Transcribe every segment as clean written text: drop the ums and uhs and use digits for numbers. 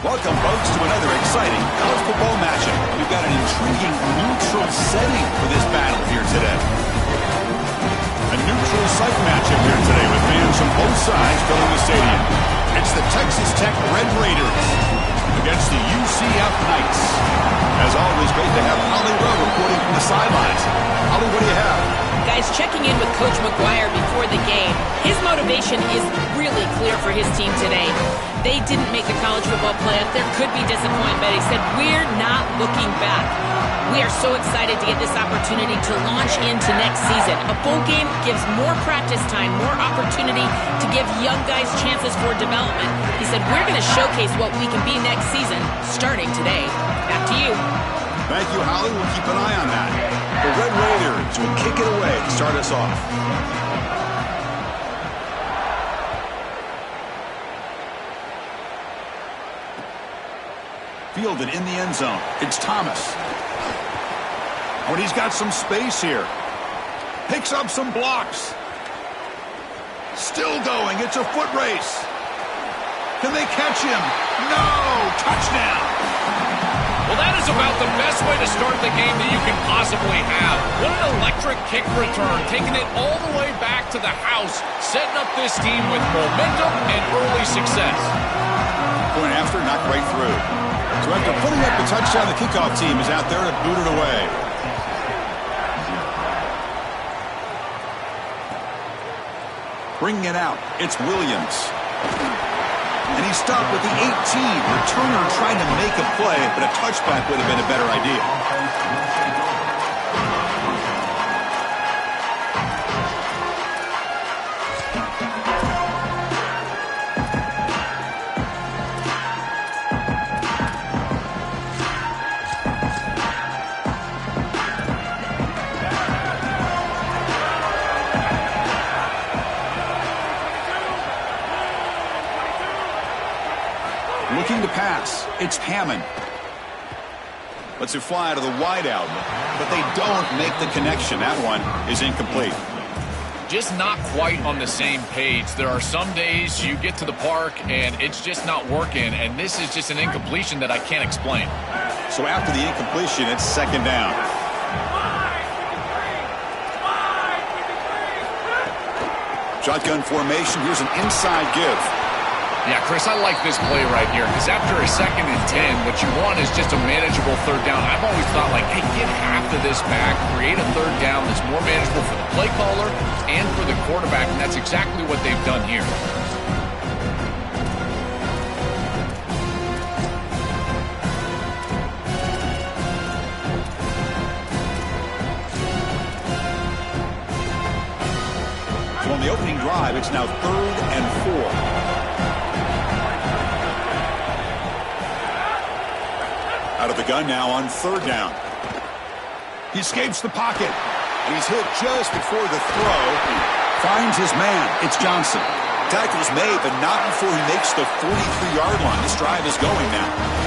Welcome, folks, to another exciting college football matchup. We've got an intriguing neutral setting for this battle here today. A neutral site matchup here today with fans from both sides filling the stadium. It's the Texas Tech Red Raiders against the UCF Knights. As always, great to have Holly Rowe reporting from the sidelines. Holly, what do you have? Guys, checking in with Coach McGuire before the game. His motivation is really clear for his team today. They didn't make the college football playoff. There could be disappointment, but he said, we're not looking back. We are so excited to get this opportunity to launch into next season. A bowl game gives more practice time, more opportunity to give young guys chances for development. He said, we're going to showcase what we can be next season, starting today. Back to you. Thank you, Holly. We'll keep an eye on that. The Red Raiders will kick it away to start us off. Fielded in the end zone. It's Thomas. Oh, and he's got some space here. Picks up some blocks. Still going. It's a foot race. Can they catch him? No! Touchdown! Well, that is about the best way to start the game that you can possibly have. What an electric kick return, taking it all the way back to the house, setting up this team with momentum and early success. Point after, knocked right through. So after putting up the touchdown, the kickoff team is out there to boot it away. Bringing it out, it's Williams. And he stopped at the 18. Returner trying to make a play, but a touchback would have been a better idea. Looking to pass. It's Hammond. Lets it fly out of the wideout, but they don't make the connection. That one is incomplete. Just not quite on the same page. There are some days you get to the park and it's just not working, and this is just an incompletion that I can't explain. So after the incompletion, it's second down. Shotgun formation. Here's an inside give. Yeah, Chris, I like this play right here because after a 2nd and 10, what you want is just a manageable third down. I've always thought, like, hey, get half of this back, create a third down that's more manageable for the play caller and for the quarterback, and that's exactly what they've done here. So on the opening drive, it's now 3rd and 4. Out of the gun now on 3rd down. He escapes the pocket. And he's hit just before the throw. Finds his man. It's Johnson. Tackle's made, but not before he makes the 43-yard line. This drive is going now.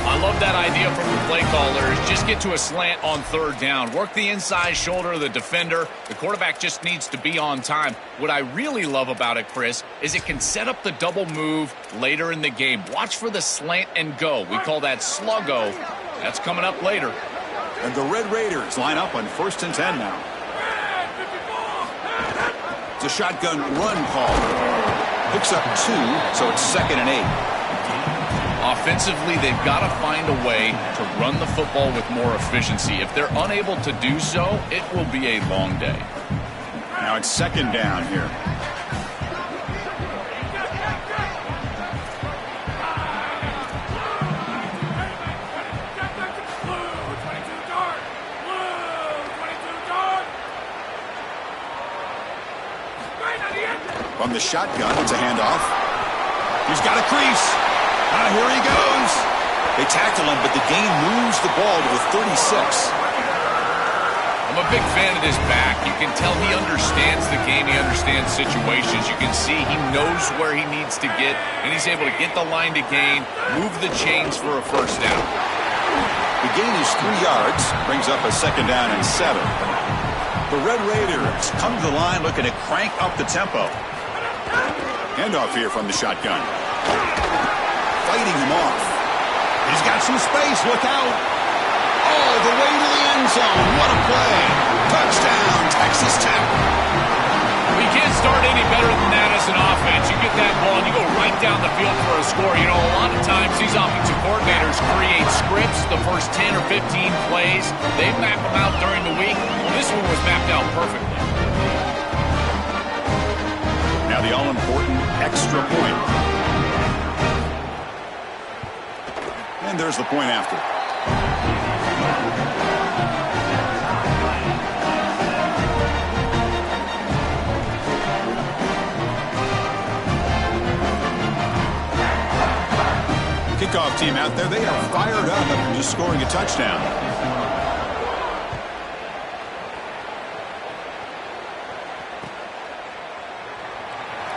I love that idea from the play callers. Just get to a slant on 3rd down. Work the inside shoulder of the defender. The quarterback just needs to be on time. What I really love about it, Chris, is it can set up the double move later in the game. Watch for the slant and go. We call that sluggo. That's coming up later. And the Red Raiders line up on 1st and 10 now. It's a shotgun run call. Picks up 2, so it's 2nd and 8. Offensively, they've got to find a way to run the football with more efficiency. If they're unable to do so, it will be a long day. Now it's 2nd down here. From the shotgun, it's a handoff. He's got a crease. Here he goes. They tackle him, but the game moves the ball to the 36. I'm a big fan of this back. You can tell he understands the game. He understands situations. You can see he knows where he needs to get, and he's able to get the line to gain, move the chains for a 1st down. The gain is 3 yards, brings up a 2nd down and 7. The Red Raiders come to the line looking to crank up the tempo. Handoff here from the shotgun. Fighting him off. some space. Look out. All the way to the end zone. What a play. Touchdown, Texas Tech. We can't start any better than that as an offense. You get that ball and you go right down the field for a score. You know, a lot of times these offensive coordinators create scripts, the first 10 or 15 plays. They map them out during the week. Well, this one was mapped out perfectly. Now the all-important extra point. And there's the point after. Kickoff team out there, they are fired up after just scoring a touchdown.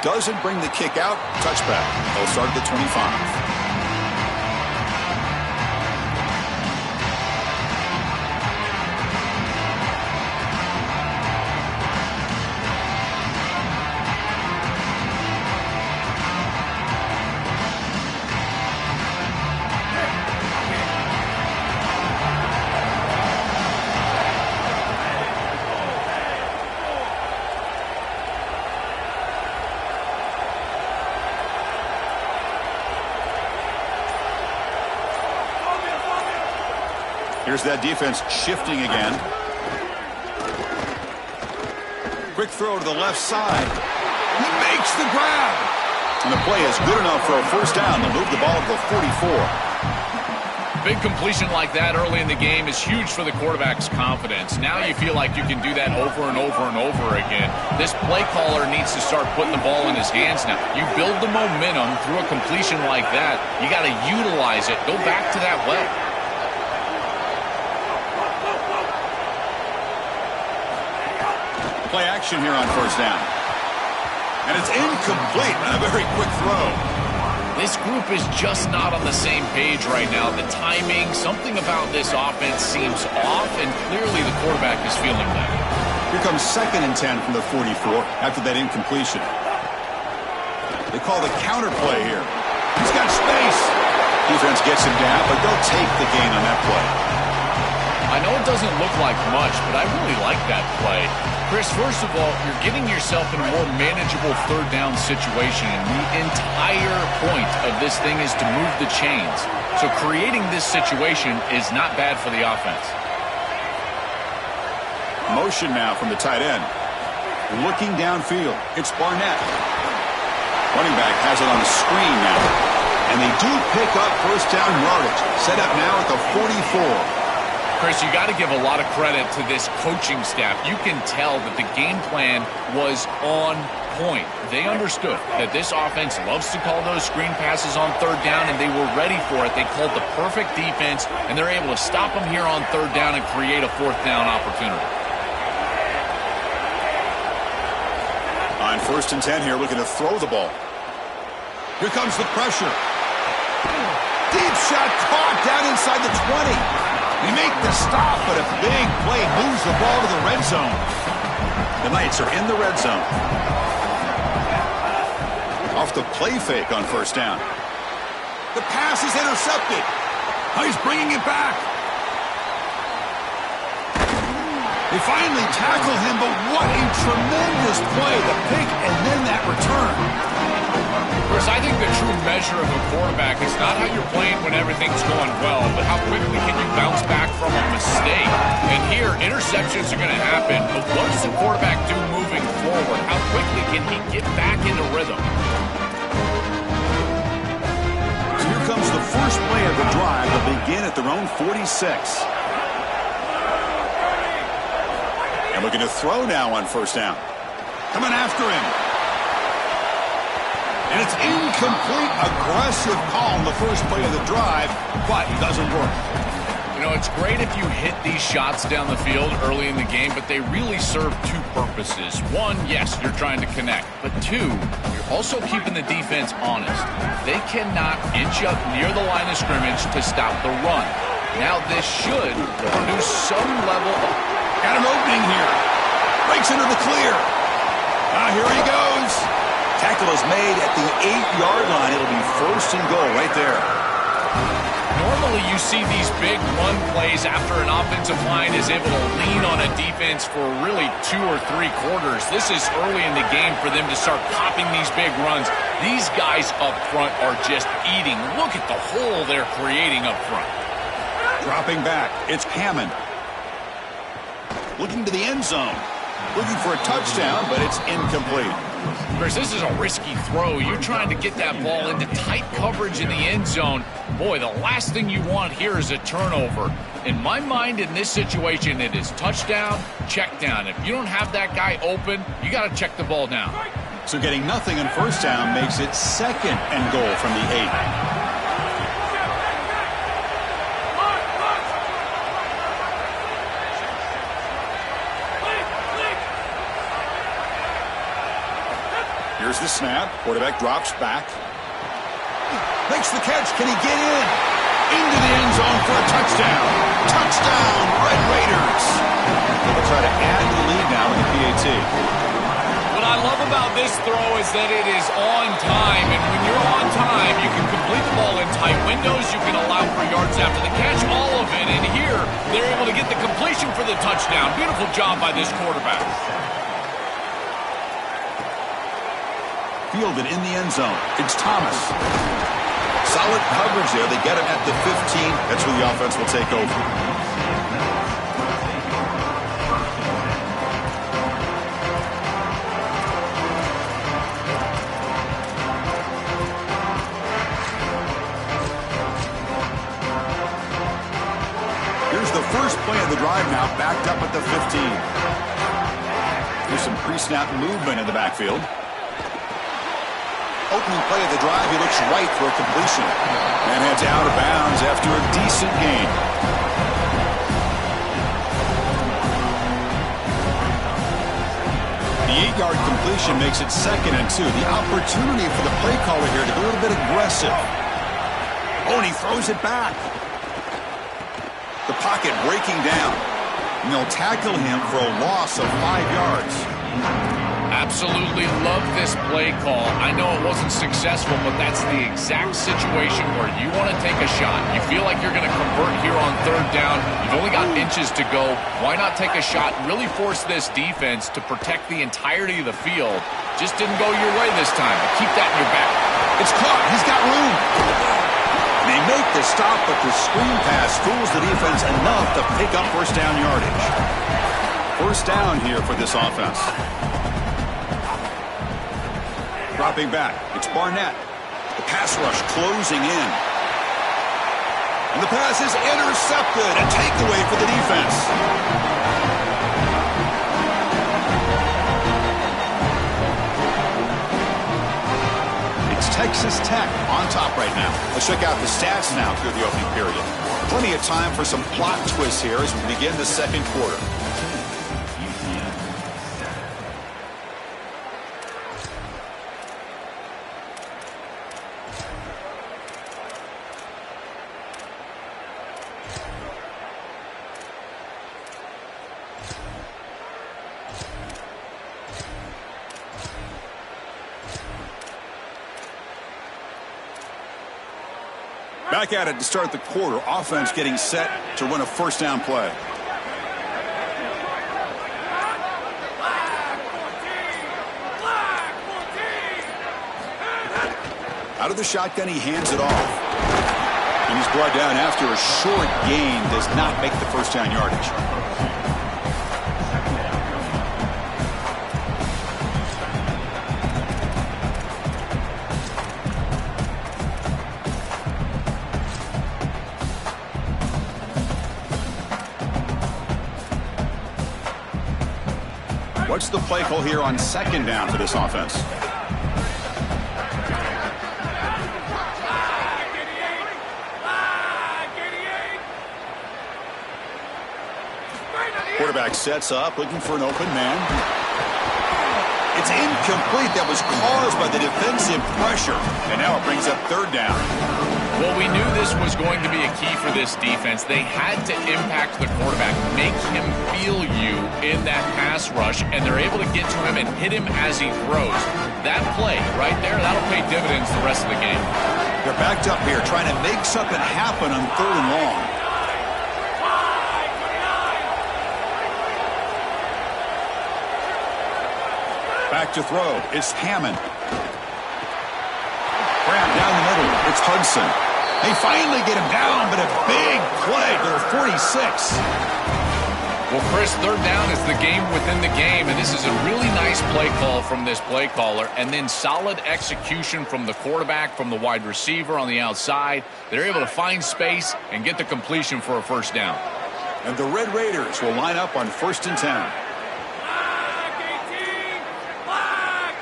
Doesn't bring the kick out. Touchback. They'll start at the 25. Here's that defense shifting again. Quick throw to the left side. He makes the grab. And the play is good enough for a first down to move the ball to the 44. Big completion like that early in the game is huge for the quarterback's confidence. Now you feel like you can do that over and over and over again. This play caller needs to start putting the ball in his hands now. You build the momentum through a completion like that. You got to utilize it. Go back to that well. Play action here on first down. And it's incomplete on a very quick throw. This group is just not on the same page right now. The timing, something about this offense seems off, and clearly the quarterback is feeling that. Here comes 2nd and 10 from the 44 after that incompletion. They call the counter play here. He's got space. Defense gets him down, but they'll take the gain on that play. I know it doesn't look like much, but I really like that play. Chris, first of all, you're getting yourself in a more manageable third down situation, and the entire point of this thing is to move the chains. So creating this situation is not bad for the offense. Motion now from the tight end. Looking downfield. It's Barnett. Running back has it on the screen now. And they do pick up first down yardage. Set up now at the 44. Chris, you got to give a lot of credit to this coaching staff. You can tell that the game plan was on point. They understood that this offense loves to call those screen passes on third down, and they were ready for it. They called the perfect defense, and they're able to stop them here on third down and create a fourth down opportunity. On 1st and 10 here, looking to throw the ball. Here comes the pressure. Deep shot caught down inside the 20. They make the stop, but a big play moves the ball to the red zone. The Knights are in the red zone. Off the play fake on first down. The pass is intercepted. Oh, he's bringing it back. They finally tackle him, but what a tremendous play. The pick and then that return. Chris, I think the true measure of a quarterback is not how you're playing when everything's going well, but how quickly can you bounce back from a mistake. And here, interceptions are going to happen, but what does the quarterback do moving forward? How quickly can he get back into rhythm? So here comes the first play of the drive. They'll begin at their own 46. And looking to throw now on first down. Coming after him. And it's incomplete. Aggressive call on the first play of the drive, but it doesn't work. You know, it's great if you hit these shots down the field early in the game, but they really serve two purposes. One, yes, you're trying to connect. But two, you're also keeping the defense honest. They cannot inch up near the line of scrimmage to stop the run. Now, this should produce some level of... Got an opening here. Breaks into the clear. Here he goes. Tackle is made at the 8-yard line. It'll be 1st and goal right there. Normally you see these big run plays after an offensive line is able to lean on a defense for really 2 or 3 quarters. This is early in the game for them to start popping these big runs. These guys up front are just eating. Look at the hole they're creating up front. Dropping back, it's Hammond. Looking to the end zone. Looking for a touchdown, but it's incomplete. Chris, this is a risky throw. You're trying to get that ball into tight coverage in the end zone. Boy, the last thing you want here is a turnover. In my mind, in this situation, it is touchdown, check down. If you don't have that guy open, you got to check the ball down. So getting nothing on first down makes it 2nd and goal from the 8. Here's the snap. Quarterback drops back. Makes the catch. Can he get in? Into the end zone for a touchdown. Touchdown, Red Raiders. They'll try to add to the lead now in the PAT. What I love about this throw is that it is on time. And when you're on time, you can complete the ball in tight windows. You can allow for yards after the catch, all of it. And here, they're able to get the completion for the touchdown. Beautiful job by this quarterback. Fielded in the end zone. It's Thomas. Solid coverage there. They get him at the 15. That's where the offense will take over. Here's the first play of the drive now, backed up at the 15. Here's some pre-snap movement in the backfield. Opening play of the drive, he looks right for a completion. And heads out of bounds after a decent gain. The 8-yard completion makes it 2nd and 2. The opportunity for the play caller here to be a little bit aggressive. Oh, and he throws it back. The pocket breaking down. And they'll tackle him for a loss of 5 yards. Absolutely love this play call. I know it wasn't successful, but that's the exact situation where you want to take a shot. You feel like you're going to convert here on 3rd down. You've only got inches to go. Why not take a shot and really force this defense to protect the entirety of the field? Just didn't go your way this time, but keep that in your back. It's caught. He's got room. They make the stop, but the screen pass fools the defense enough to pick up first down yardage. First down here for this offense. Dropping back, it's Barnett. The pass rush closing in. And the pass is intercepted. A takeaway for the defense. It's Texas Tech on top right now. Let's check out the stats now through the opening period. Plenty of time for some plot twists here as we begin the 2nd quarter. Back at it to start the quarter. Offense getting set to run a first down play. Out of the shotgun, he hands it off. And he's brought down after a short gain. Does not make the first down yardage. What's the play call here on 2nd down for this offense? Quarterback sets up, looking for an open man. It's incomplete. That was caused by the defensive pressure. And now it brings up 3rd down. Well, we knew this was going to be a key for this defense. They had to impact the quarterback, make him feel you in that pass rush, and they're able to get to him and hit him as he throws. That play right there, that'll pay dividends the rest of the game. They're backed up here, trying to make something happen on 3rd and long. Back to throw. It's Hammond. Grab down the middle. It's Hudson. They finally get him down, but a big play to the 46. Well, Chris, 3rd down is the game within the game, and this is a really nice play call from this play caller, and then solid execution from the quarterback, from the wide receiver on the outside. They're able to find space and get the completion for a 1st down. And the Red Raiders will line up on 1st and 10.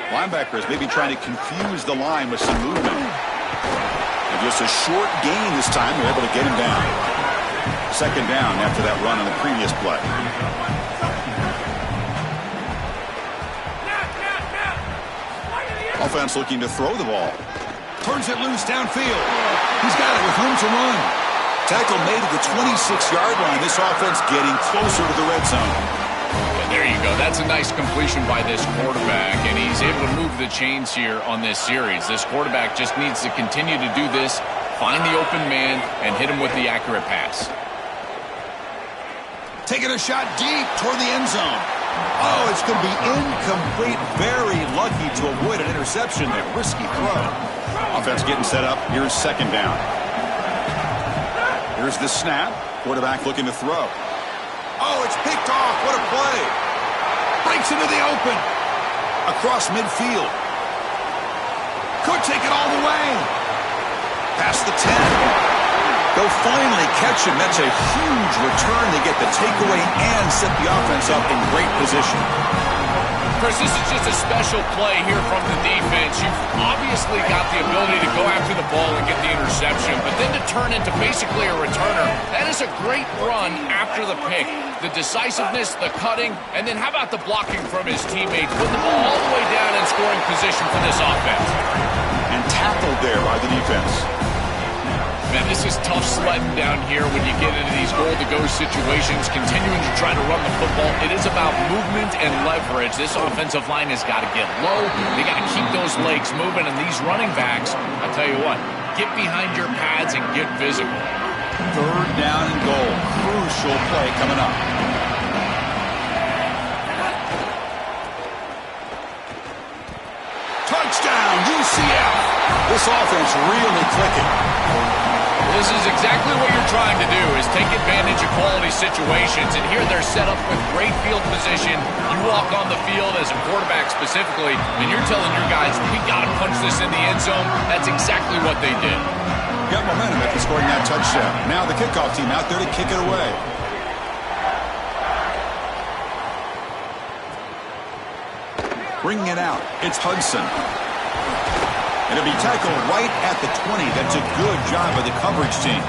Linebackers maybe trying to confuse the line with some movement. And just a short gain this time. They're able to get him down. 2nd down after that run on the previous play. Offense looking to throw the ball. Turns it loose downfield. He's got it with room to run. Tackle made at the 26-yard line. This offense getting closer to the red zone. There you go. That's a nice completion by this quarterback, and he's able to move the chains here on this series. This quarterback just needs to continue to do this, find the open man, and hit him with the accurate pass. Taking a shot deep toward the end zone. Oh, it's going to be incomplete. Very lucky to avoid an interception there. Risky throw. Offense getting set up. Here's 2nd down. Here's the snap. Quarterback looking to throw. Oh, it's picked off. What a play. Breaks into the open. Across midfield. Could take it all the way. Past the 10. They'll finally catch him. That's a huge return. They get the takeaway and set the offense up in great position. Chris, this is just a special play here from the defense. You've obviously got the ability to go after the ball and get the interception, but then to turn into basically a returner, that is a great run after the pick. The decisiveness, the cutting, and then how about the blocking from his teammates? Putting the ball all the way down in scoring position for this offense. And tackled there by the defense. Man, this is tough sledding down here when you get into these goal-to-go situations, continuing to try to run the football. It is about movement and leverage. This offensive line has got to get low. They got to keep those legs moving, and these running backs, I tell you what, get behind your pads and get physical. 3rd down and goal. Crucial play coming up. Touchdown, UCF. This offense really clicking. This is exactly what you're trying to do, is take advantage of quality situations. And here they're set up with great field position. You walk on the field as a quarterback specifically, and you're telling your guys, we got to punch this in the end zone. That's exactly what they did. Got momentum after scoring that touchdown. Now the kickoff team out there to kick it away. Bringing it out, it's Hudson. And it'll be tackled right at the 20. That's a good job by the coverage team.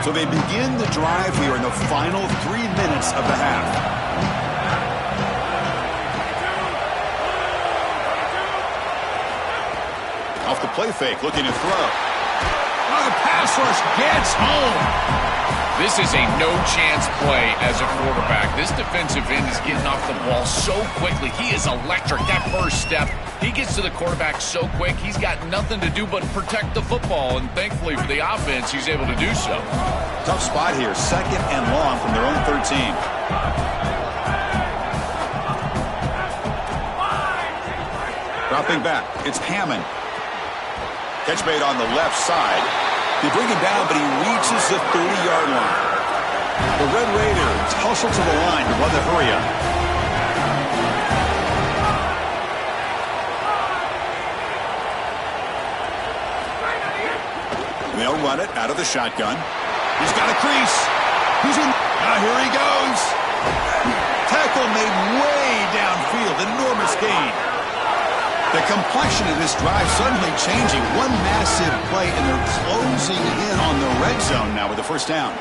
So they begin the drive here in the final 3 minutes of the half. Off the play fake, looking to throw. Oh, the pass rush gets home. This is a no-chance play as a quarterback. This defensive end is getting off the ball so quickly. He is electric. That first step, he gets to the quarterback so quick, he's got nothing to do but protect the football. And thankfully for the offense, he's able to do so. Tough spot here. 2nd and long from their own 13. Dropping back, it's Hammond. Catch made on the left side. They bring him down, but he reaches the 30-yard line. The Red Raiders hustle to the line to run the hurry-up. They'll run it out of the shotgun. He's got a crease. He's in. Now here he goes. Tackle made way downfield. Enormous gain. The complexion of this drive suddenly changing. One massive play, and they're closing in on the red zone now with the 1st down.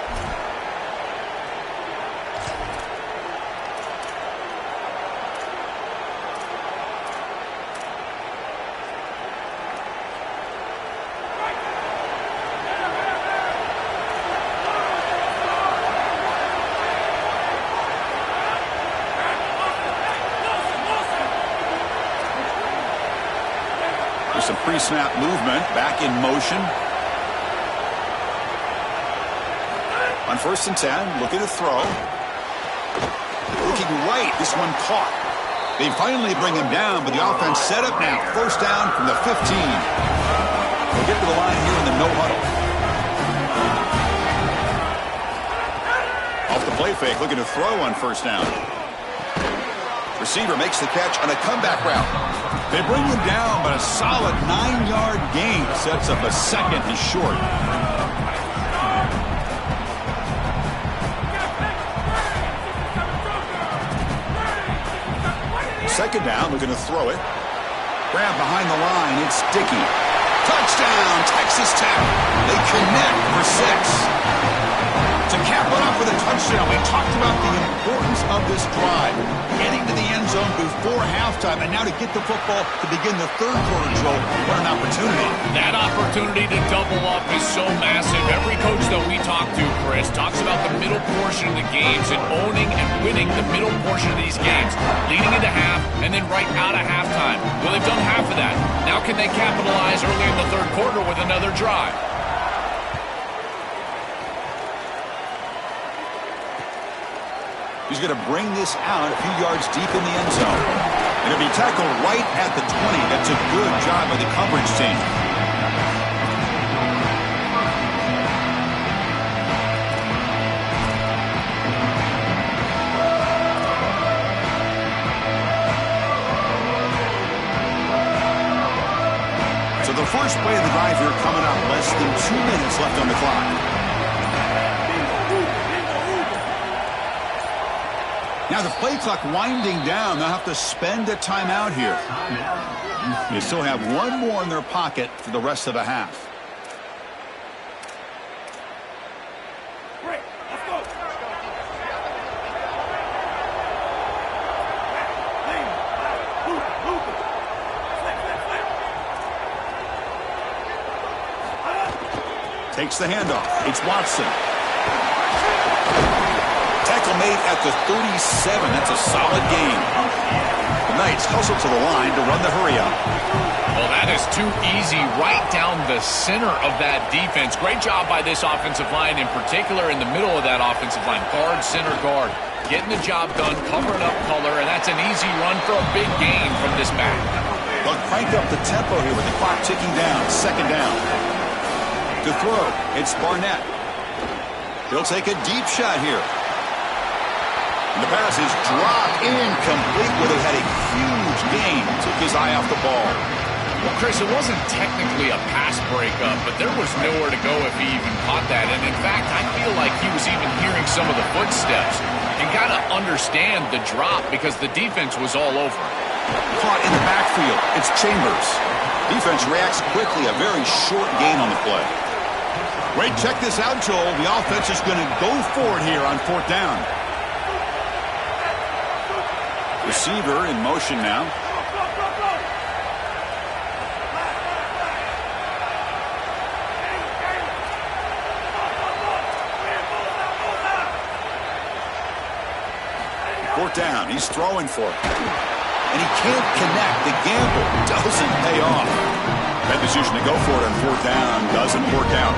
with some pre-snap movement. Back in motion. On 1st and 10, looking to throw. Looking right. This one caught. They finally bring him down, but the offense set up now. 1st down from the 15. We'll get to the line here in the no huddle. Off the play fake, looking to throw on 1st down. Receiver makes the catch on a comeback route. They bring him down, but a solid 9-yard gain sets up a 2nd and short. Second down, looking to throw it. Grab behind the line, it's Dickey. Touchdown, Texas Tech. They connect for 6. To cap it off with a touchdown, we talked about the importance of this drive. Getting to the end zone before halftime, and now to get the football to begin the 3rd quarter, Joe. What an opportunity. That opportunity to double up is so massive. Every coach that we talk to, Chris, talks about the middle portion of the games and owning and winning the middle portion of these games, leading into half and then right out of halftime. Well, they've done half of that. Now can they capitalize early in the 3rd quarter with another drive? He's going to bring this out a few yards deep in the end zone. And it'll be tackled right at the 20. That's a good job by the coverage team. So the first play of the drive here coming up. Less than 2 minutes left on the clock. Now the play clock winding down. They'll have to spend a timeout here. They still have one more in their pocket for the rest of the half. Let's go. Takes the handoff. It's Watson. Tackle made at the 37. That's a solid gain. The Knights hustle to the line to run the hurry up. Well, that is too easy right down the center of that defense. Great job by this offensive line, in particular in the middle of that offensive line. Guard, center guard. Getting the job done, covering up color, and that's an easy run for a big gain from this back. They'll crank up the tempo here with the clock ticking down. 2nd down. To throw, it's Barnett. He'll take a deep shot here. And the pass is dropped incomplete where they had a huge gain. Took his eye off the ball. Well, Chris, it wasn't technically a pass breakup, but there was nowhere to go if he even caught that. And in fact, I feel like he was even hearing some of the footsteps. You got to understand the drop because the defense was all over him. Caught in the backfield. It's Chambers. Defense reacts quickly. A very short gain on the play. Wait, check this out, Joel. The offense is going to go for it here on 4th down. Receiver in motion now. Fourth down. He's throwing for it. And he can't connect. The gamble doesn't pay off. That decision to go for it on 4th down doesn't work out.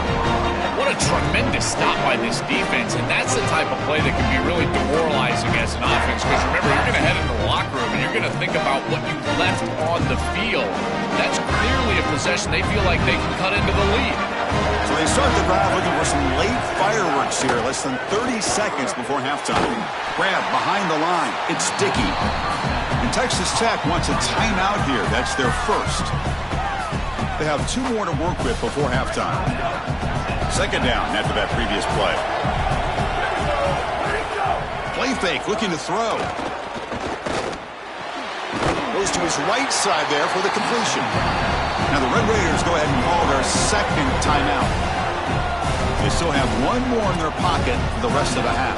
What a tremendous stop by this defense, and that's the type of play that can be really demoralizing as an offense, because remember, you're going to head into the locker room and you're going to think about what you left on the field. That's clearly a possession they feel like they can cut into the lead. So they start the drive looking for some late fireworks here, less than 30 seconds before halftime. Grab behind the line. It's Dickey. And Texas Tech wants a timeout here. That's their first. They have 2 more to work with before halftime. 2nd down after that previous play. Play fake, looking to throw. Goes to his right side there for the completion. Now the Red Raiders go ahead and call their 2nd timeout. They still have 1 more in their pocket for the rest of the half.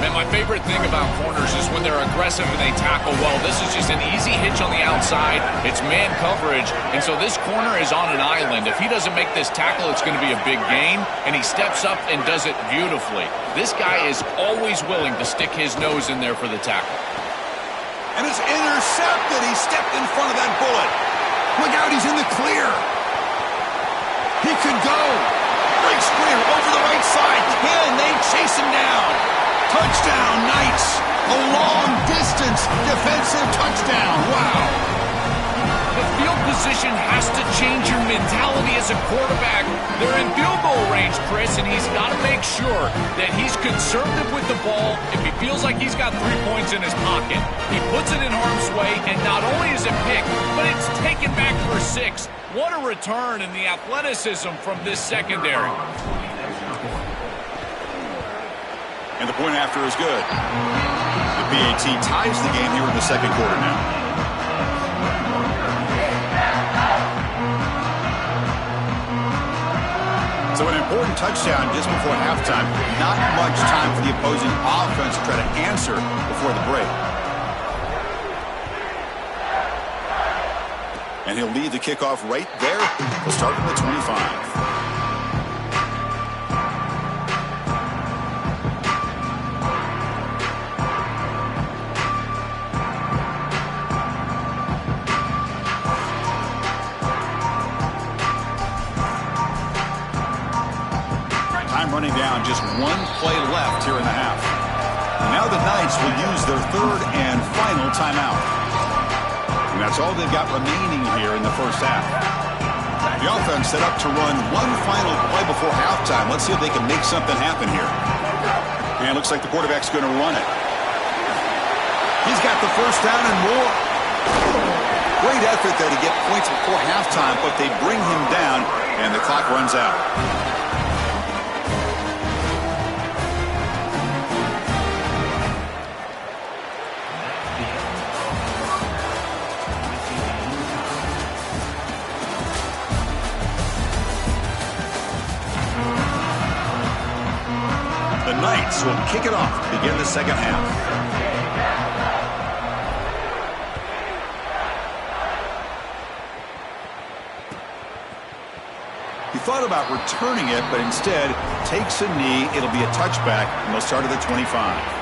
Man, my favorite thing about corners is when they're aggressive and they tackle well. This is just an easy hitch on the outside. It's man coverage, and so this corner is on an island. If he doesn't make this tackle, it's going to be a big gain, and he steps up and does it beautifully. This guy is always willing to stick his nose in there for the tackle. And it's intercepted. He stepped in front of that bullet. Look out, he's in the clear. He could go. Breaks clear over the right side. Can they chase him down? Touchdown, Knights. A long-distance defensive touchdown. Wow. The field position has to change your mentality as a quarterback. They're in field goal range, Chris, and he's got to make sure that he's conservative with the ball if he feels like he's got 3 points in his pocket. He puts it in harm's way, and not only is it picked, but it's taken back for 6. What a return in the athleticism from this secondary. And the point after is good. The PAT ties the game here in the second quarter now. So an important touchdown just before halftime. Not much time for the opposing offense to try to answer before the break. And he'll lead the kickoff right there. He'll start from the 25. Running down, just 1 play left here in the half. And now the Knights will use their 3rd and final timeout. And that's all they've got remaining here in the first half. The offense set up to run 1 final play before halftime. Let's see if they can make something happen here. And it looks like the quarterback's going to run it. He's got the first down and more. Great effort there to get points before halftime, but they bring him down, and the clock runs out. The Knights will kick it off to begin the second half. He thought about returning it, but instead takes a knee. It'll be a touchback, and they'll start at the 25.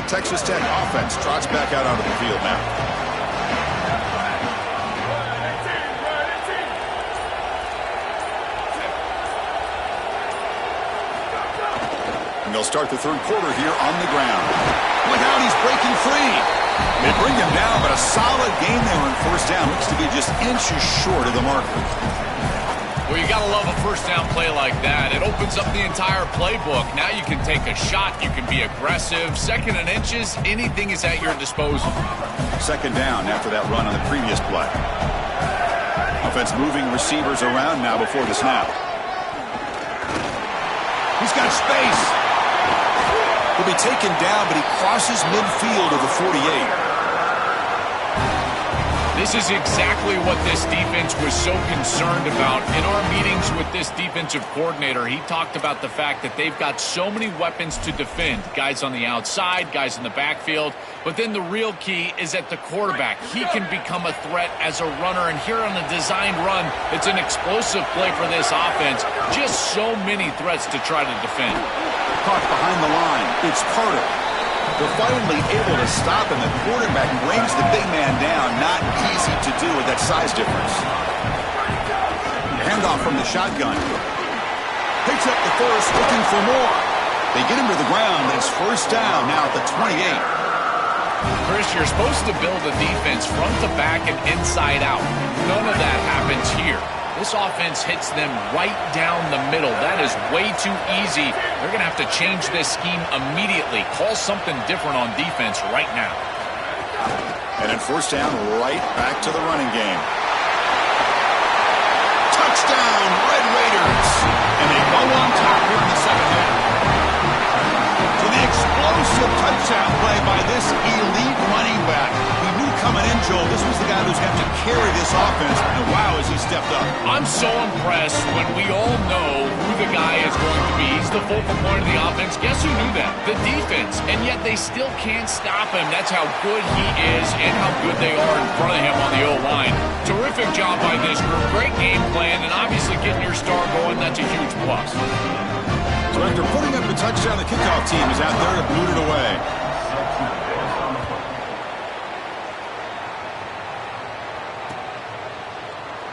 Texas Tech offense trots back out onto the field now. And they'll start the third quarter here on the ground. Look out, he's breaking free. They bring him down, but a solid game there on first down. Looks to be just inches short of the marker. Well, you got to love a first down play like that. It opens up the entire playbook. Now you can take a shot. You can be aggressive. 2nd and inches, anything is at your disposal. Second down after that run on the previous play. Offense moving receivers around now before the snap. He's got space. He'll be taken down, but he crosses midfield of the 48. This is exactly what this defense was so concerned about. In our meetings with this defensive coordinator, he talked about the fact that they've got so many weapons to defend. Guys on the outside, guys in the backfield. But then the real key is at the quarterback. He can become a threat as a runner. And here on a designed run, it's an explosive play for this offense. Just so many threats to try to defend. Caught behind the line. It's Carter. They're finally able to stop him. The quarterback brings the big man down. Not easy to do with that size difference. Handoff from the shotgun. Picks up the first, looking for more. They get him to the ground, but it's first down now at the 28. Chris, you're supposed to build a defense front to back and inside out. None of that happens here. This offense hits them right down the middle. That is way too easy. They're going to have to change this scheme immediately. Call something different on defense right now. And then first down, right back to the running game. Touchdown, Red Raiders. And they go on top here in the second half. So the explosive touchdown play by this elite running back. We knew coming in, Joel, this was the guy who's got to carry this offense, and wow, has he stepped up. I'm so impressed when we all know who the guy is going to be. He's the focal point of the offense. Guess who knew that? The defense. And yet they still can't stop him. That's how good he is and how good they are in front of him on the O-line. Terrific job by this group. Great game plan, and obviously getting your star going, that's a huge plus. So after putting up a touchdown, the kickoff team is out there to boot it away.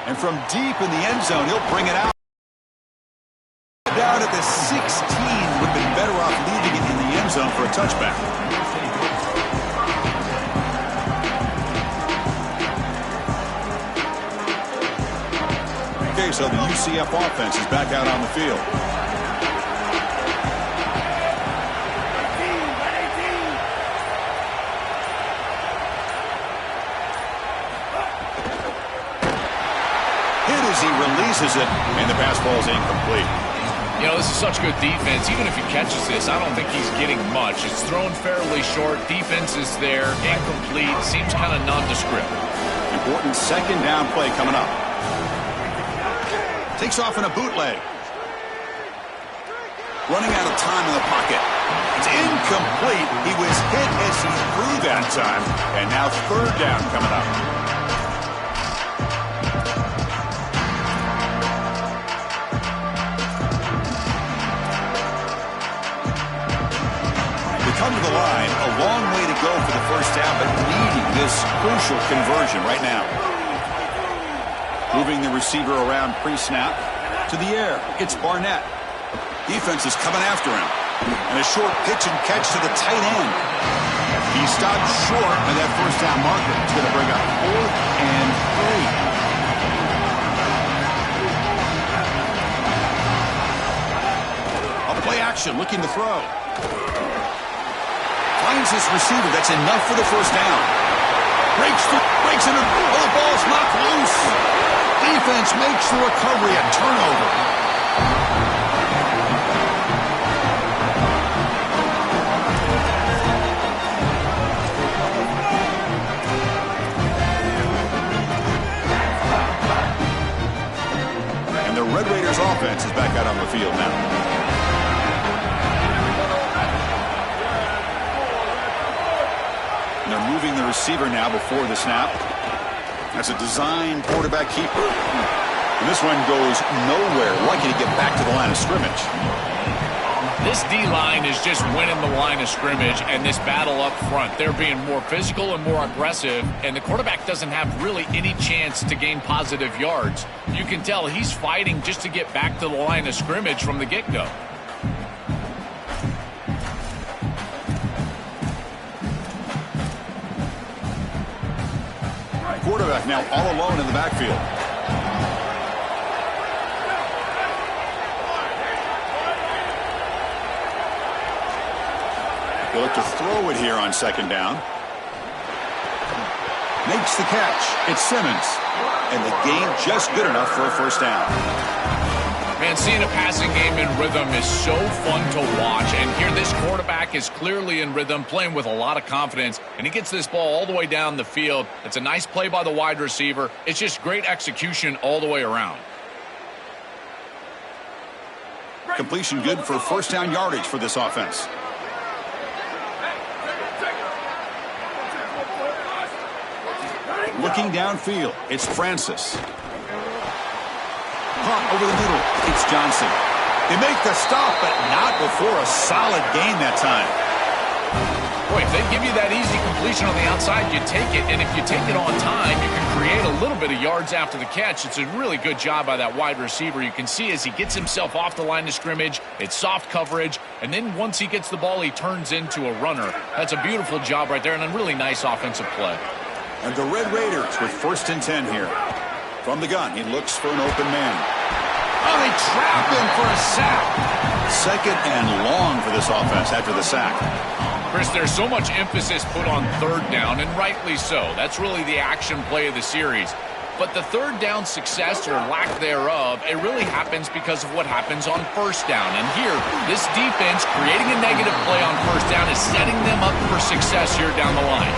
And from deep in the end zone, he'll bring it out. Down at the 16, would have been better off leaving it in the end zone for a touchback. Okay, so the UCF offense is back out on the field. As he releases it, and the pass ball is incomplete. You know, this is such good defense. Even if he catches this, I don't think he's getting much. It's thrown fairly short. Defense is there. Incomplete. Seems kind of nondescript. Important second down play coming up. Takes off in a bootleg. Running out of time in the pocket. It's incomplete. He was hit as he threw that time. And now third down coming up. Come to the line, a long way to go for the first down, but needing this crucial conversion right now. Moving the receiver around pre-snap to the air. It's Barnett. Defense is coming after him. And a short pitch and catch to the tight end. He stopped short of that first down marker. It's going to bring up 4th and 3. A play action, looking to throw. Finds his receiver. That's enough for the first down. Breaks into. Oh, the ball's knocked loose. Defense makes the recovery. A turnover. And the Red Raiders offense is back out on the field now. They're moving the receiver now before the snap. That's a design quarterback keeper. And this one goes nowhere. Lucky to get back to the line of scrimmage. This D-line is just winning the line of scrimmage, and this battle up front. They're being more physical and more aggressive, and the quarterback doesn't have really any chance to gain positive yards. You can tell he's fighting just to get back to the line of scrimmage from the get-go. Quarterback now all alone in the backfield. They look to throw it here on second down. Makes the catch. It's Simmons. And the gain just good enough for a first down. Man, seeing a passing game in rhythm is so fun to watch. And here this quarterback is clearly in rhythm, playing with a lot of confidence. And he gets this ball all the way down the field. It's a nice play by the wide receiver. It's just great execution all the way around. Completion good for first down yardage for this offense. Looking downfield, it's Francis. Pump over the middle, it's Johnson. They make the stop, but not before a solid gain that time. Boy, if they give you that easy completion on the outside, you take it. And if you take it on time, you can create a little bit of yards after the catch. It's a really good job by that wide receiver. You can see as he gets himself off the line of scrimmage, it's soft coverage. And then once he gets the ball, he turns into a runner. That's a beautiful job right there and a really nice offensive play. And the Red Raiders with 1st and 10 here. From the gun, he looks for an open man. Oh, they trap him for a sack. Second and long for this offense after the sack. Chris, there's so much emphasis put on third down, and rightly so. That's really the action play of the series. But the third down success or lack thereof, it really happens because of what happens on first down. And here, this defense creating a negative play on first down is setting them up for success here down the line.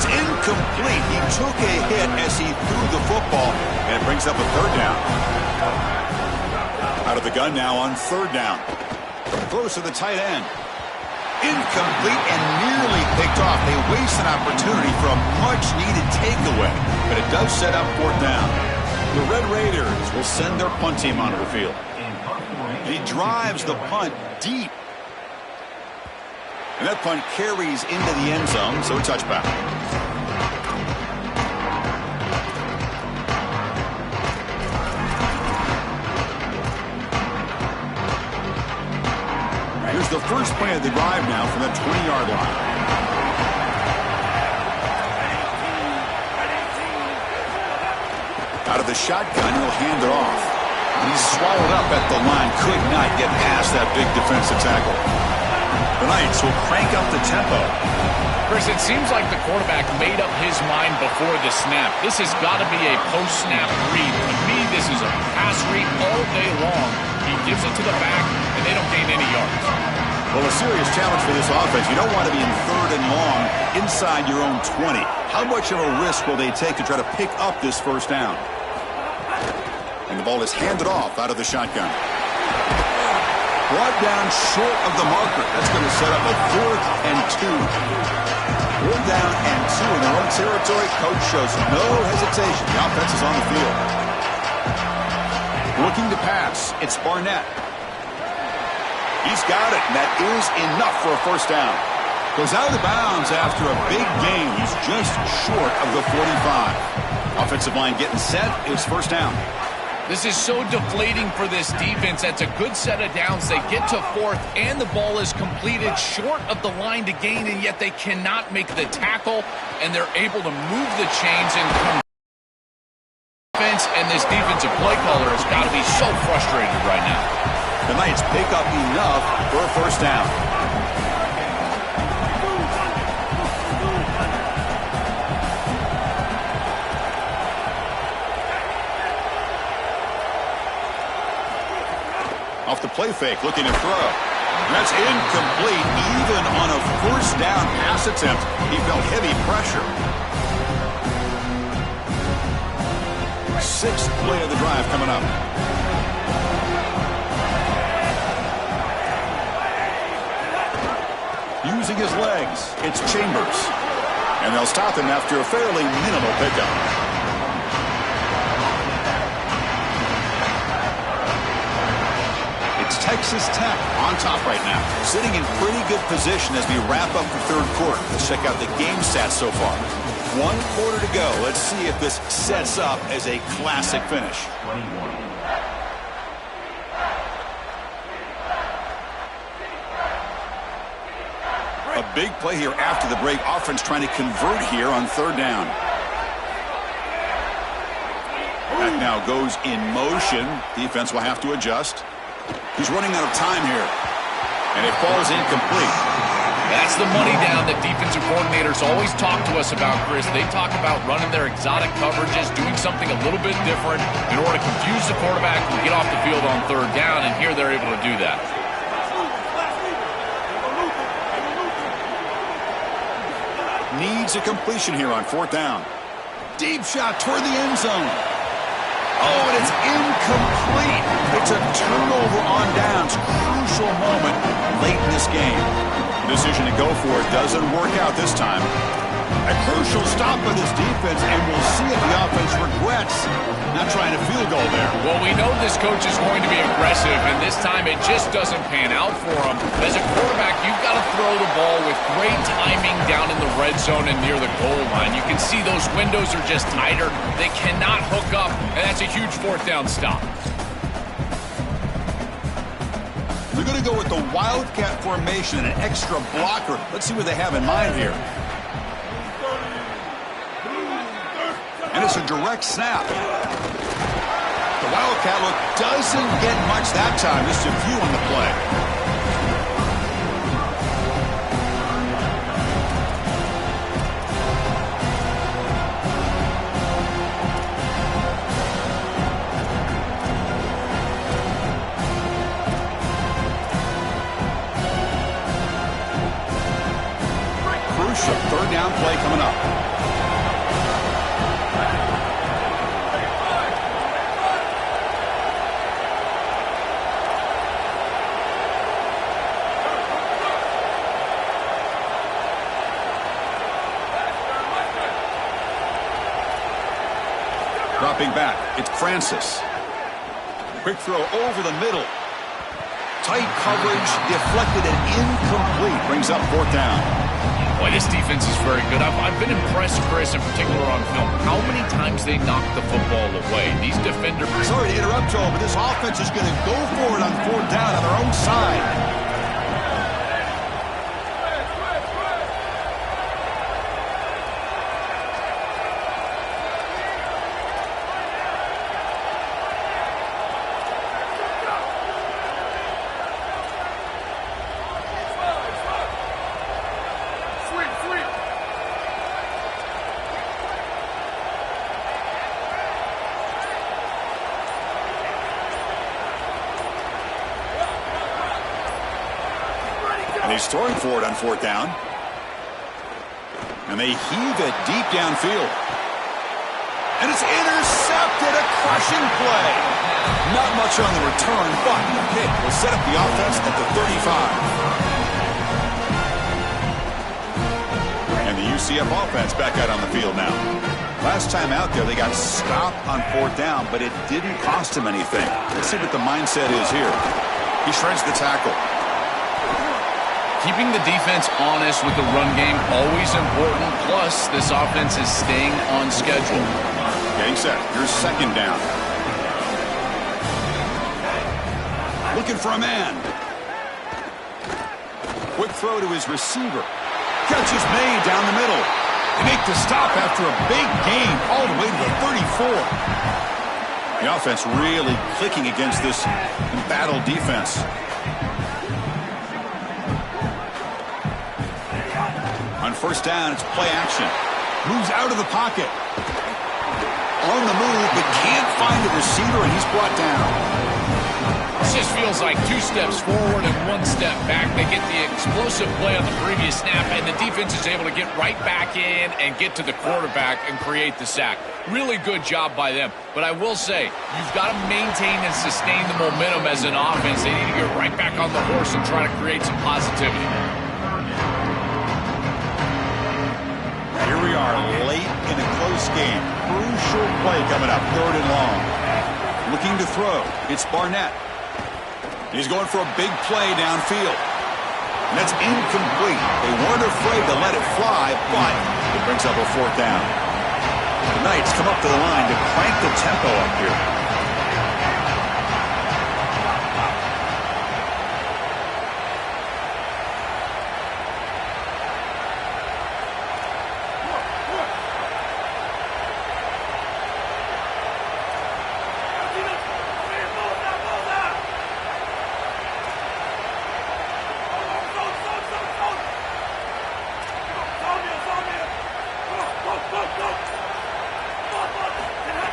It's incomplete. He took a hit as he threw the football, and it brings up a third down. Out of the gun now on third down. Throws to the tight end. Incomplete and nearly picked off. They waste an opportunity for a much-needed takeaway, but it does set up fourth down. The Red Raiders will send their punt team onto the field. He drives the punt deep. And that punt carries into the end zone, so a touchback. Here's the first play of the drive now from the 20-yard line. Out of the shotgun, he'll hand it off. He's swallowed up at the line. Could not get past that big defensive tackle. The Knights will crank up the tempo. Chris, it seems like the quarterback made up his mind before the snap. This has got to be a post-snap read. To me, this is a pass read all day long. He gives it to the back, and they don't gain any yards. Well, a serious challenge for this offense. You don't want to be in third and long inside your own 20. How much of a risk will they take to try to pick up this first down? And the ball is handed off out of the shotgun. Brought down short of the marker. That's going to set up a 4th and 2. 4th down and 2 in their own territory. Coach shows no hesitation. The offense is on the field. Looking to pass. It's Barnett. He's got it, and that is enough for a first down. Goes out of the bounds after a big gain. He's just short of the 45. Offensive line getting set. It's first down. This is so deflating for this defense. That's a good set of downs. They get to 4th, and the ball is completed short of the line to gain, and yet they cannot make the tackle, and they're able to move the chains and come. And this defensive play caller has got to be so frustrated right now. The Knights pick up enough for a first down. Off the play fake, looking to throw. That's incomplete. Even on a first down pass attempt, he felt heavy pressure. 6th play of the drive coming up. Using his legs, it's Chambers. And they'll stop him after a fairly minimal pickup. It's Texas Tech on top right now. Sitting in pretty good position as we wrap up the third quarter. Let's check out the game stats so far. 1 quarter to go. Let's see if this sets up as a classic finish. A big play here after the break. Offense trying to convert here on third down. That now goes in motion. Defense will have to adjust. He's running out of time here. And it falls incomplete. That's the money down that defensive coordinators always talk to us about, Chris. They talk about running their exotic coverages, doing something a little bit different in order to confuse the quarterback and get off the field on third down, and here they're able to do that. Needs a completion here on 4th down. Deep shot toward the end zone. Oh, and it's incomplete. It's a turnover on downs. Crucial moment late in this game. The decision to go for it doesn't work out this time. A crucial stop by this defense, and we'll see if the offense regrets not trying a field goal there. Well, we know this coach is going to be aggressive, and this time it just doesn't pan out for him. As a quarterback, you've got to throw the ball with great timing down in the red zone and near the goal line. You can see those windows are just tighter. They cannot hook up, and that's a huge 4th down stop. They're going to go with the Wildcat formation and an extra blocker. Let's see what they have in mind here. And it's a direct snap. The Wildcat look doesn't get much that time. Just a few on the play. Crucial 3rd down play coming up. Stepping back, it's Francis. Quick throw over the middle. Tight coverage, deflected and incomplete. Brings up 4th down. Boy, this defense is very good. I've been impressed, Chris, in particular on film, how many times they knock the football away. These defenders... Sorry to interrupt, Joe, but this offense is going to go for it on 4th down on their own side. He's throwing for it on 4th down. And they heave it deep downfield. And it's intercepted, a crushing play. Not much on the return, but the pick will set up the offense at the 35. And the UCF offense back out on the field now. Last time out there, they got stopped on 4th down, but it didn't cost them anything. Let's see what the mindset is here. He shreds the tackle. Keeping the defense honest with the run game, always important. Plus, this offense is staying on schedule. Getting set. Here's 2nd down. Looking for a man. Quick throw to his receiver. Catch is made down the middle. They make the stop after a big gain all the way to the 34. The offense really clicking against this embattled defense. On 1st down, it's play action. Moves out of the pocket. On the move, but can't find the receiver, and he's brought down. This just feels like 2 steps forward and 1 step back. They get the explosive play on the previous snap, and the defense is able to get right back in and get to the quarterback and create the sack. Really good job by them. But I will say, you've got to maintain and sustain the momentum as an offense. They need to get right back on the horse and try to create some positivity. Here we are, late in a close game. Crucial play coming up, 3rd and long. Looking to throw. It's Barnett. He's going for a big play downfield. And that's incomplete. They weren't afraid to let it fly, but it brings up a 4th down. The Knights come up to the line to crank the tempo up here.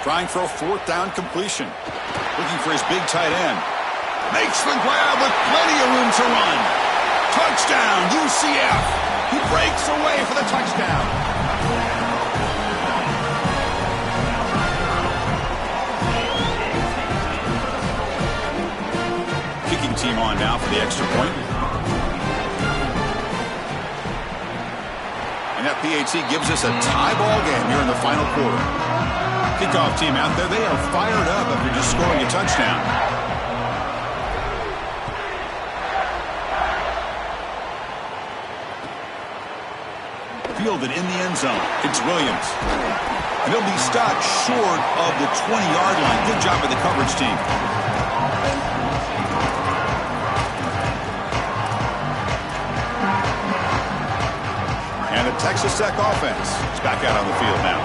Trying for a 4th down completion. Looking for his big tight end. Makes the grab with plenty of room to run. Touchdown, UCF. He breaks away for the touchdown. Kicking team on now for the extra point. And that PAT gives us a tie ball game here in the final quarter. Kickoff team out there, they are fired up after just scoring a touchdown. Fielded in the end zone. It's Williams. And he'll be stopped short of the 20-yard line. Good job by the coverage team. And the Texas Tech offense is back out on the field now.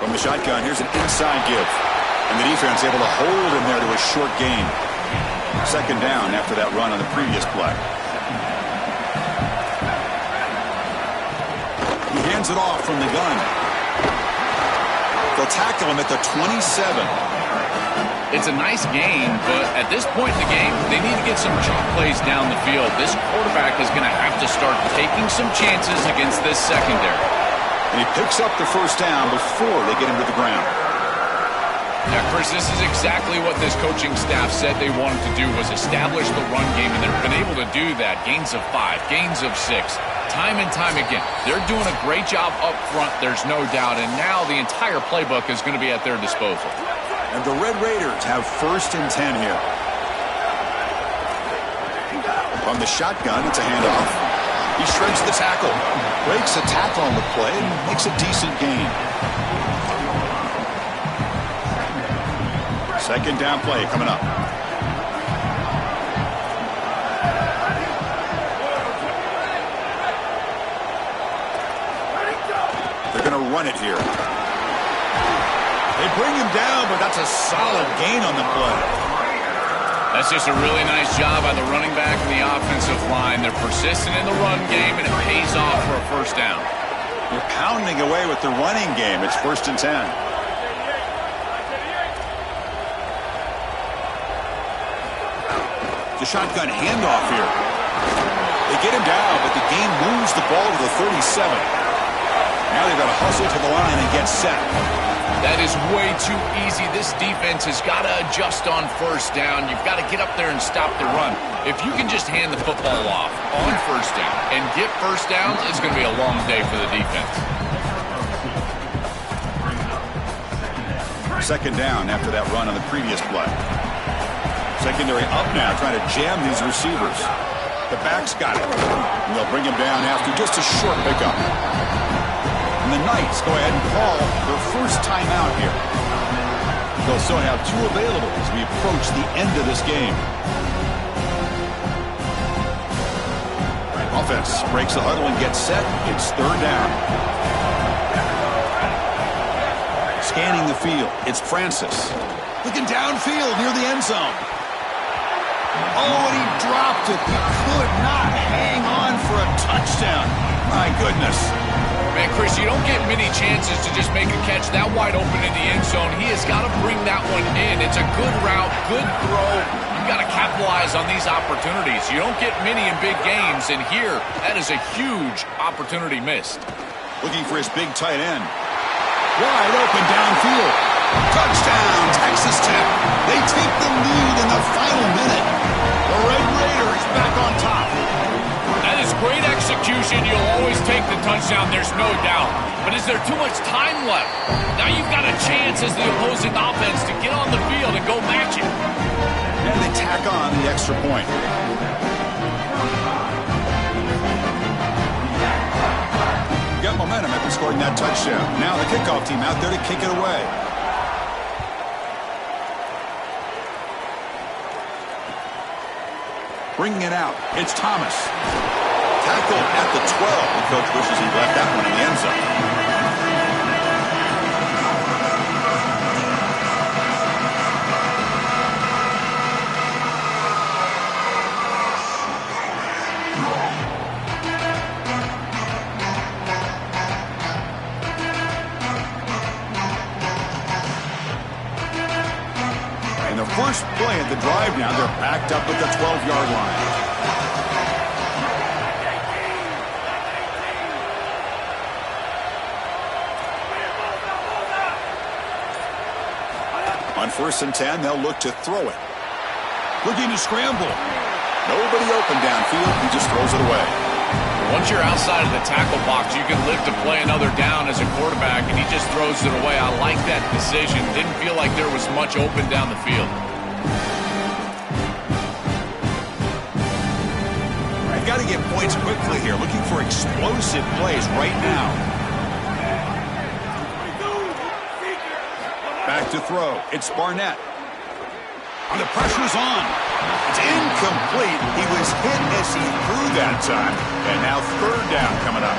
From the shotgun, here's an inside give. And the defense able to hold him there to a short gain. 2nd down after that run on the previous play. He hands it off from the gun. They'll tackle him at the 27. It's a nice gain, but at this point in the game, they need to get some chunk plays down the field. This quarterback is going to have to start taking some chances against this secondary. And he picks up the 1st down before they get him to the ground. Now, Chris, this is exactly what this coaching staff said they wanted to do, was establish the run game, and they've been able to do that. Gains of 5, gains of 6. time and time again. They're doing a great job up front, there's no doubt, and now the entire playbook is going to be at their disposal. And the Red Raiders have 1st and 10 here. From the shotgun, it's a handoff. He shreds the tackle, breaks a tackle on the play, and makes a decent gain. 2nd down play coming up. They're going to run it here. They bring him down, but that's a solid gain on the play. That's just a really nice job by the running back and the offensive line. They're persistent in the run game, and it pays off for a 1st down. They're pounding away with the running game. It's 1st and 10. The shotgun handoff here. They get him down, but the game moves the ball to the 37. Now they've got to hustle to the line and get set. That is way too easy. This defense has got to adjust on 1st down. You've got to get up there and stop the run. If you can just hand the football off on 1st down and get 1st downs, it's going to be a long day for the defense. 2nd down after that run on the previous play. Secondary up now, trying to jam these receivers. The back's got it. And they'll bring him down after just a short pickup. And the Knights go ahead and call their 1st timeout here. They'll still have 2 available as we approach the end of this game. Offense breaks the huddle and gets set. It's 3rd down. Scanning the field, it's Francis. Looking downfield near the end zone. Oh, and he dropped it. He could not hang on for a touchdown. My goodness. Man, Chris, you don't get many chances to just make a catch that wide open in the end zone. He has got to bring that one in. It's a good route, good throw. You've got to capitalize on these opportunities. You don't get many in big games, and here, that is a huge opportunity missed. Looking for his big tight end. Wide open downfield. Touchdown, Texas Tech. They take the lead in the final minute. The Red Raiders back on top. That is great execution. You'll always take the touchdown, there's no doubt. But is there too much time left? Now you've got a chance as the opposing offense to get on the field and go match it. And they tack on the extra point. Got momentum after scoring that touchdown. Now the kickoff team out there to kick it away. Bringing it out, it's Thomas. Tackled at the 12. The coach wishes he left that one in the end zone. And the first play of the drive now, they're backed up at the 12-yard line. On 1st and 10, they'll look to throw it. Looking to scramble. Nobody open downfield. He just throws it away. Once you're outside of the tackle box, you can live to play another down as a quarterback, and he just throws it away. I like that decision. Didn't feel like there was much open down the field. I've got to get points quickly here. Looking for explosive plays right now. Back to throw. It's Barnett. And the pressure's on. It's incomplete. He was hit as he threw that time. And now 3rd down coming up.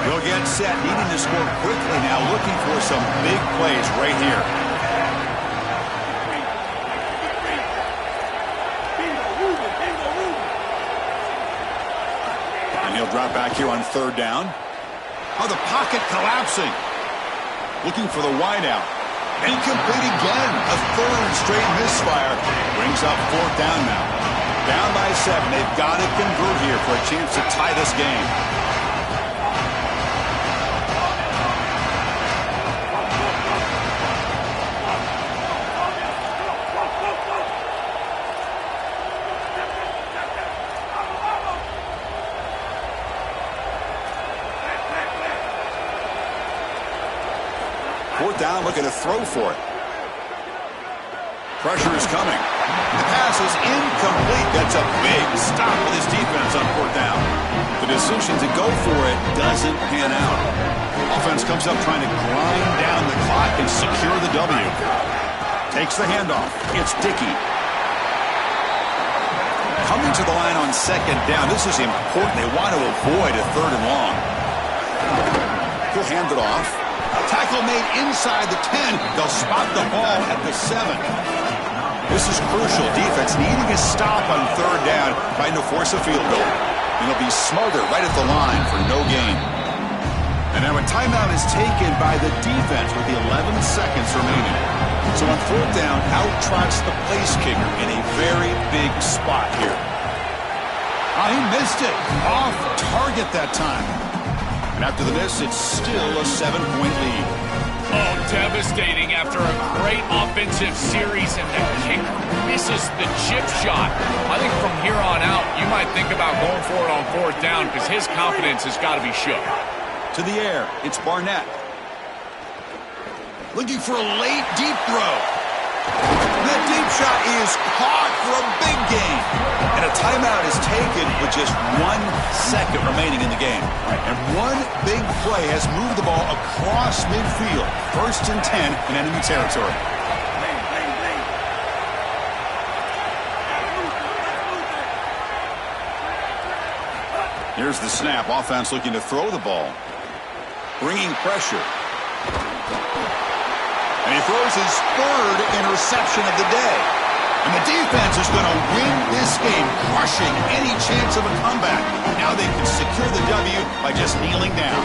He'll get set, needing to score quickly now, looking for some big plays right here. He'll drop back here on 3rd down. Oh, the pocket collapsing. Looking for the wideout. Incomplete again. A 3rd straight misfire. Brings up 4th down now. Down by 7. They've got to convert here for a chance to tie this game. 4th down, looking to throw for it. Pressure is coming. The pass is incomplete. That's a big stop with his defense on 4th down. The decision to go for it doesn't pan out. Offense comes up trying to grind down the clock and secure the W. Takes the handoff. It's Dickey. Coming to the line on 2nd down. This is important. They want to avoid a 3rd and long. He'll hand it off. A tackle made inside the 10. They'll spot the ball at the 7. This is crucial. Defense needing a stop on 3rd down, trying to force a field goal. And it'll be Smother right at the line for no gain. And now a timeout is taken by the defense with the 11 seconds remaining. So on 4th down, out trots the place kicker in a very big spot here. He missed it. Off target that time. And after the miss, it's still a 7-point lead. Oh, devastating after a great offensive series, and the kicker misses the chip shot. I think from here on out, you might think about going for it on 4th down because his confidence has got to be shook. To the air, it's Barnett. Looking for a late deep throw. That deep shot is caught for a big gain. And a timeout is taken with just 1 second remaining in the game. And one big play has moved the ball across midfield. 1st and 10 in enemy territory. Here's the snap. Offense looking to throw the ball. Bringing pressure. And he throws his 3rd interception of the day. And the defense is going to win this game, crushing any chance of a comeback. Now they can secure the W by just kneeling down.